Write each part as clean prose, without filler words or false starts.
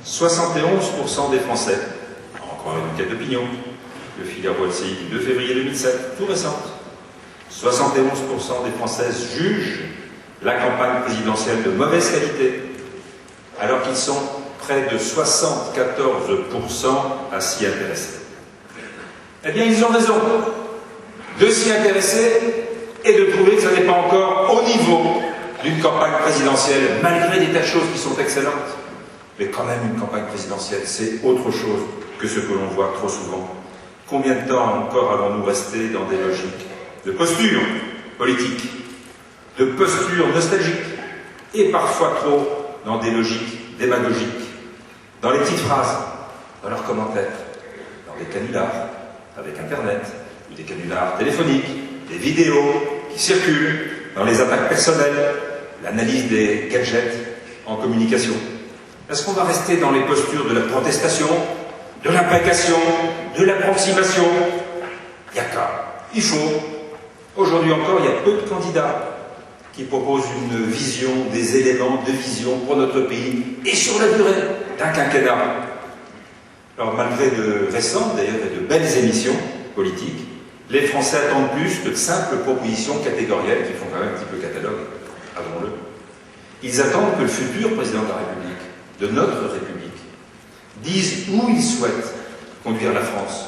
71% des Français, encore une enquête d'opinion, le Figaro LCI du 2 février 2007, tout récente, 71% des Françaises jugent la campagne présidentielle de mauvaise qualité, alors qu'ils sont près de 74% à s'y intéresser. Eh bien, ils ont raison de s'y intéresser et de trouver que ça n'est pas encore au niveau d'une campagne présidentielle, malgré des tas de choses qui sont excellentes. Mais quand même, une campagne présidentielle, c'est autre chose que ce que l'on voit trop souvent. Combien de temps encore allons-nous rester dans des logiques de posture politique, de posture nostalgique, et parfois trop dans des logiques démagogiques, dans les petites phrases, dans leurs commentaires, dans des canulars avec Internet, ou des canulars téléphoniques, des vidéos qui circulent, dans les attaques personnelles, l'analyse des gadgets en communication. Est-ce qu'on va rester dans les postures de la protestation, de l'imprécation, de l'approximation? Il n'y a qu'à. Il faut. Aujourd'hui encore, il y a peu de candidats qui proposent une vision, des éléments de vision pour notre pays et sur la durée d'un quinquennat. Alors, malgré de récentes, d'ailleurs, et de belles émissions politiques, les Français attendent plus que de simples propositions catégorielles qui font quand même un petit peu catalogue, avouons-le. Ils attendent que le futur président de la République, de notre République, dise où il souhaite conduire la France,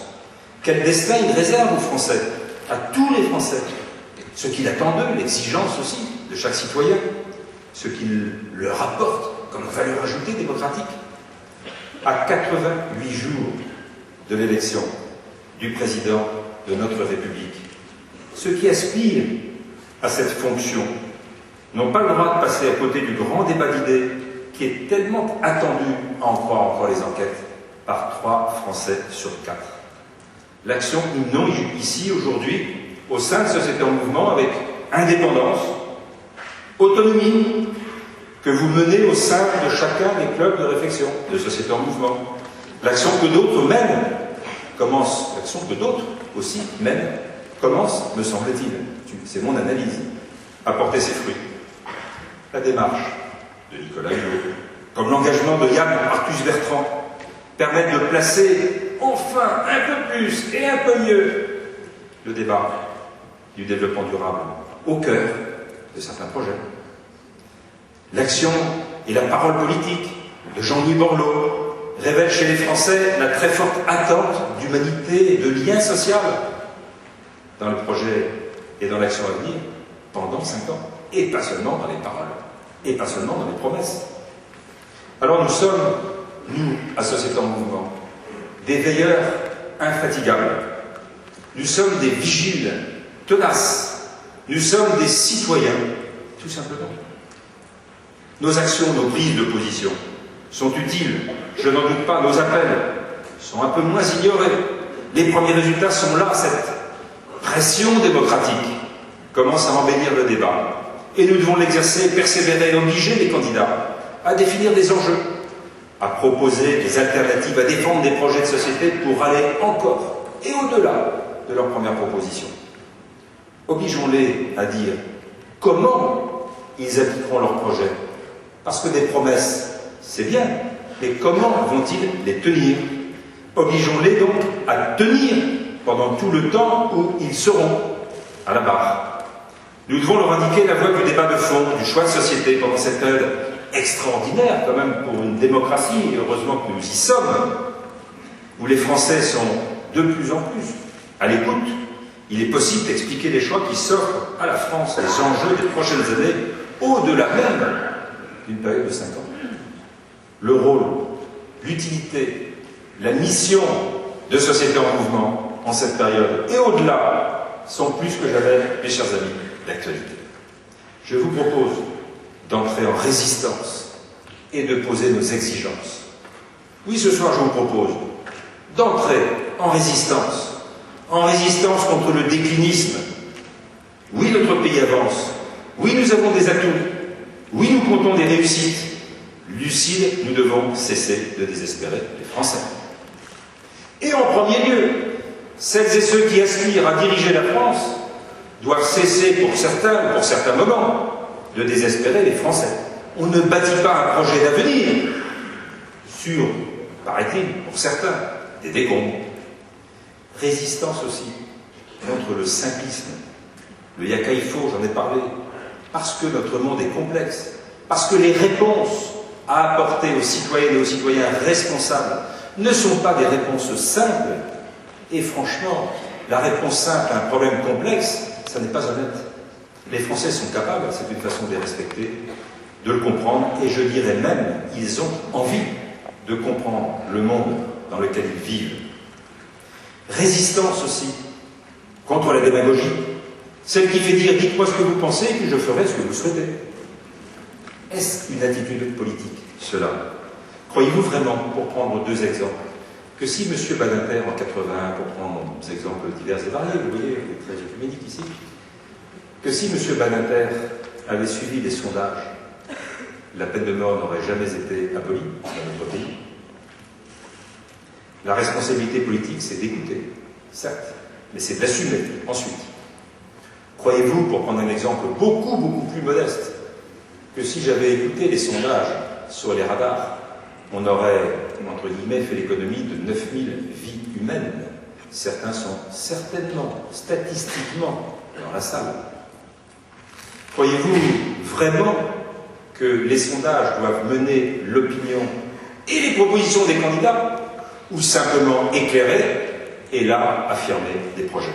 quel destin il réserve aux Français, à tous les Français, ce qu'il attend d'eux, l'exigence aussi de chaque citoyen, ce qu'il leur apporte comme valeur ajoutée démocratique. À 88 jours de l'élection du président de notre République, ceux qui aspirent à cette fonction n'ont pas le droit de passer à côté du grand débat d'idées qui est tellement attendu, à en croire encore les enquêtes, par 3 Français sur 4. L'action non ici, aujourd'hui, au sein de Société en Mouvement, avec indépendance, autonomie, que vous menez au sein de chacun des clubs de réflexion de Société en Mouvement. L'action que d'autres mènent commence, l'action que d'autres aussi mènent commence, me semble-t-il, c'est mon analyse, à porter ses fruits. La démarche de Nicolas Hulot, comme l'engagement de Yann Arthus-Bertrand, permettent de placer enfin un peu plus et un peu mieux le débat du développement durable au cœur de certains projets. L'action et la parole politique de Jean-Louis Borloo révèlent chez les Français la très forte attente d'humanité et de lien social dans le projet et dans l'action à venir pendant 5 ans. Et pas seulement dans les paroles, et pas seulement dans les promesses. Alors nous sommes, nous, à Société en Mouvement, des veilleurs infatigables. Nous sommes des vigiles tenaces. Nous sommes des citoyens, tout simplement. Nos actions, nos prises de position sont utiles, je n'en doute pas. Nos appels sont un peu moins ignorés. Les premiers résultats sont là. Cette pression démocratique commence à embellir le débat. Et nous devons l'exercer, persévérer et obliger les candidats à définir des enjeux, à proposer des alternatives, à défendre des projets de société pour aller encore et au-delà de leurs premières propositions. Obligeons-les à dire comment ils appliqueront leurs projets. Parce que des promesses, c'est bien, mais comment vont-ils les tenir? Obligeons-les donc à tenir pendant tout le temps où ils seront à la barre. Nous devons leur indiquer la voie du débat de fond, du choix de société pendant cette période extraordinaire quand même pour une démocratie, et heureusement que nous y sommes, où les Français sont de plus en plus à l'écoute. Il est possible d'expliquer les choix qui s'offrent à la France, les enjeux des prochaines années, au-delà même d'une période de 5 ans. Le rôle, l'utilité, la mission de Société en Mouvement en cette période et au-delà sont plus que jamais, mes chers amis, d'actualité. Je vous propose d'entrer en résistance et de poser nos exigences. Oui, ce soir, je vous propose d'entrer en résistance contre le déclinisme. Oui, notre pays avance. Oui, nous avons des atouts. Oui, nous comptons des réussites. Lucides, nous devons cesser de désespérer les Français. Et en premier lieu, celles et ceux qui aspirent à diriger la France doivent cesser pour certains moments, de désespérer les Français. On ne bâtit pas un projet d'avenir sur, paraît-il, pour certains, des décombres. Résistance aussi contre le simplisme. Le yakaïfo, j'en ai parlé, parce que notre monde est complexe, parce que les réponses à apporter aux citoyennes et aux citoyens responsables ne sont pas des réponses simples. Et franchement, la réponse simple à un problème complexe, ça n'est pas honnête. Les Français sont capables, c'est une façon de les respecter, de le comprendre, et je dirais même, ils ont envie de comprendre le monde dans lequel ils vivent. Résistance aussi contre la démagogie, celle qui fait dire « dites-moi ce que vous pensez et puis je ferai ce que vous souhaitez ». Est-ce une attitude politique, cela? Croyez-vous vraiment, pour prendre deux exemples, que si M. Badinter, en 81, pour prendre des exemples divers et variés, vous voyez, il est très œcuménique ici, que si M. Badinter avait suivi les sondages, la peine de mort n'aurait jamais été abolie dans notre pays. La responsabilité politique, c'est d'écouter, certes, mais c'est d'assumer ensuite. Croyez-vous, pour prendre un exemple beaucoup plus modeste, que si j'avais écouté les sondages sur les radars, on aurait, entre guillemets, fait l'économie de 9000 vies humaines? Certains sont certainement, statistiquement, dans la salle. Croyez-vous vraiment que les sondages doivent mener l'opinion et les propositions des candidats, ou simplement éclairer et là affirmer des projets?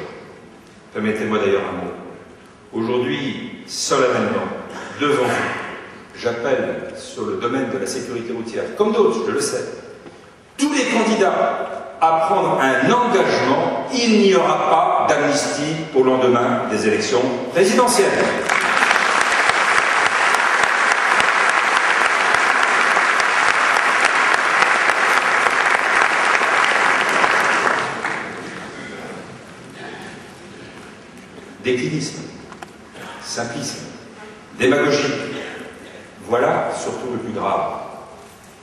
Permettez-moi d'ailleurs un mot. Aujourd'hui, solennellement, devant vous, j'appelle sur le domaine de la sécurité routière, comme d'autres, je le sais, tous les candidats à prendre un engagement, il n'y aura pas d'amnistie au lendemain des élections présidentielles. Déclinisme, simplisme, démagogie, voilà surtout le plus grave.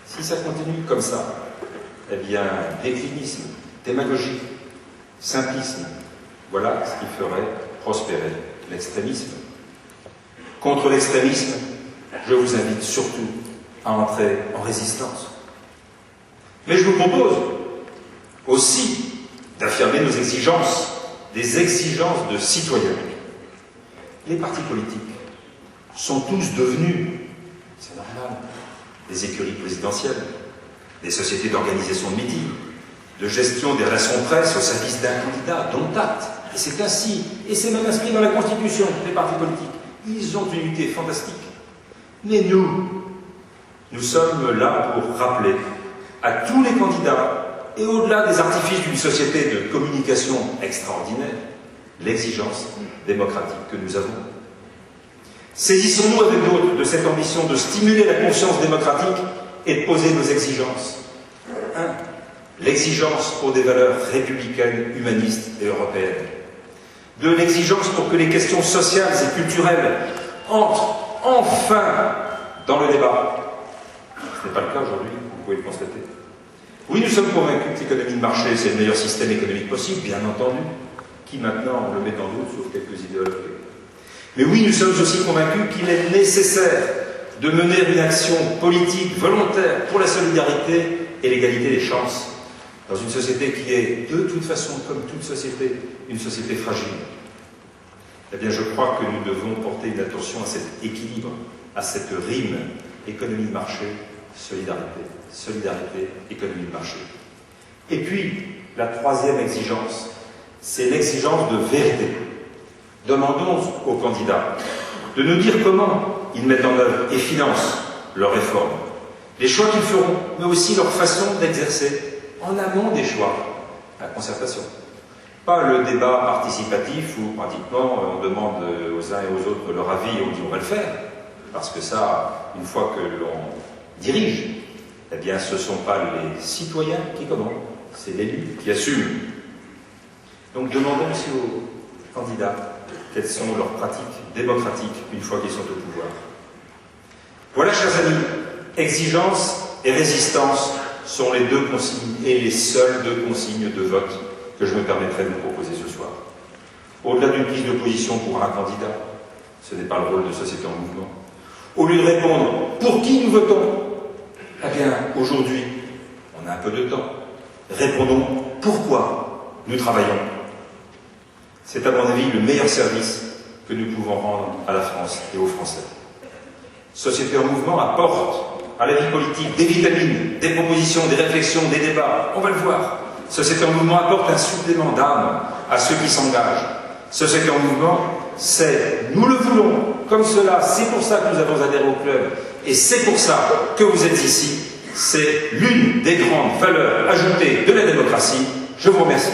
Si ça continue comme ça, eh bien, déclinisme, démagogie, simplisme, voilà ce qui ferait prospérer l'extrémisme. Contre l'extrémisme, je vous invite surtout à entrer en résistance. Mais je vous propose aussi d'affirmer nos exigences, des exigences de citoyens. Les partis politiques sont tous devenus, c'est normal, des écuries présidentielles, des sociétés d'organisation de meetings, de gestion des relations presse au service d'un candidat, dont acte. Et c'est ainsi, et c'est même inscrit dans la Constitution, les partis politiques. Ils ont une unité fantastique. Mais nous sommes là pour rappeler à tous les candidats, et au-delà des artifices d'une société de communication extraordinaire, l'exigence démocratique que nous avons. Saisissons-nous avec d'autres de cette ambition de stimuler la conscience démocratique et de poser nos exigences. 1. L'exigence pour des valeurs républicaines, humanistes et européennes. 2. L'exigence pour que les questions sociales et culturelles entrent enfin dans le débat. Ce n'est pas le cas aujourd'hui, vous pouvez le constater. Oui, nous sommes convaincus que l'économie de marché, c'est le meilleur système économique possible, bien entendu, qui maintenant le met en doute, sauf quelques idéologues. Mais oui, nous sommes aussi convaincus qu'il est nécessaire de mener une action politique volontaire pour la solidarité et l'égalité des chances dans une société qui est, de toute façon, comme toute société, une société fragile. Eh bien, je crois que nous devons porter une attention à cet équilibre, à cette rime, économie de marché, solidarité, solidarité, économie de marché. Et puis, la troisième exigence, c'est l'exigence de vérité. Demandons aux candidats de nous dire comment ils mettent en œuvre et financent leurs réformes, les choix qu'ils feront, mais aussi leur façon d'exercer, en amont des choix, la concertation. Pas le débat participatif où, pratiquement, on demande aux uns et aux autres leur avis et on dit on va le faire, parce que ça, une fois que l'on dirige, eh bien, ce ne sont pas les citoyens qui commandent, c'est l'élu qui assume. Donc, demandons aussi aux candidats quelles sont leurs pratiques démocratiques une fois qu'ils sont au pouvoir. Voilà, chers amis, exigence et résistance sont les deux consignes et les seules deux consignes de vote que je me permettrai de vous proposer ce soir. Au-delà d'une prise de position pour un candidat, ce n'est pas le rôle de Société en Mouvement. Au lieu de répondre « pour qui nous votons ?», eh bien, aujourd'hui, On a un peu de temps. Répondons pourquoi nous travaillons. C'est à mon avis le meilleur service que nous pouvons rendre à la France et aux Français. Société en mouvement apporte à la vie politique des vitamines, des propositions, des réflexions, des débats. On va le voir. Société en mouvement apporte un supplément d'âme à ceux qui s'engagent. Société en mouvement, c'est, nous le voulons, comme cela, c'est pour ça que nous avons adhéré au club, et c'est pour ça que vous êtes ici. C'est l'une des grandes valeurs ajoutées de la démocratie. Je vous remercie.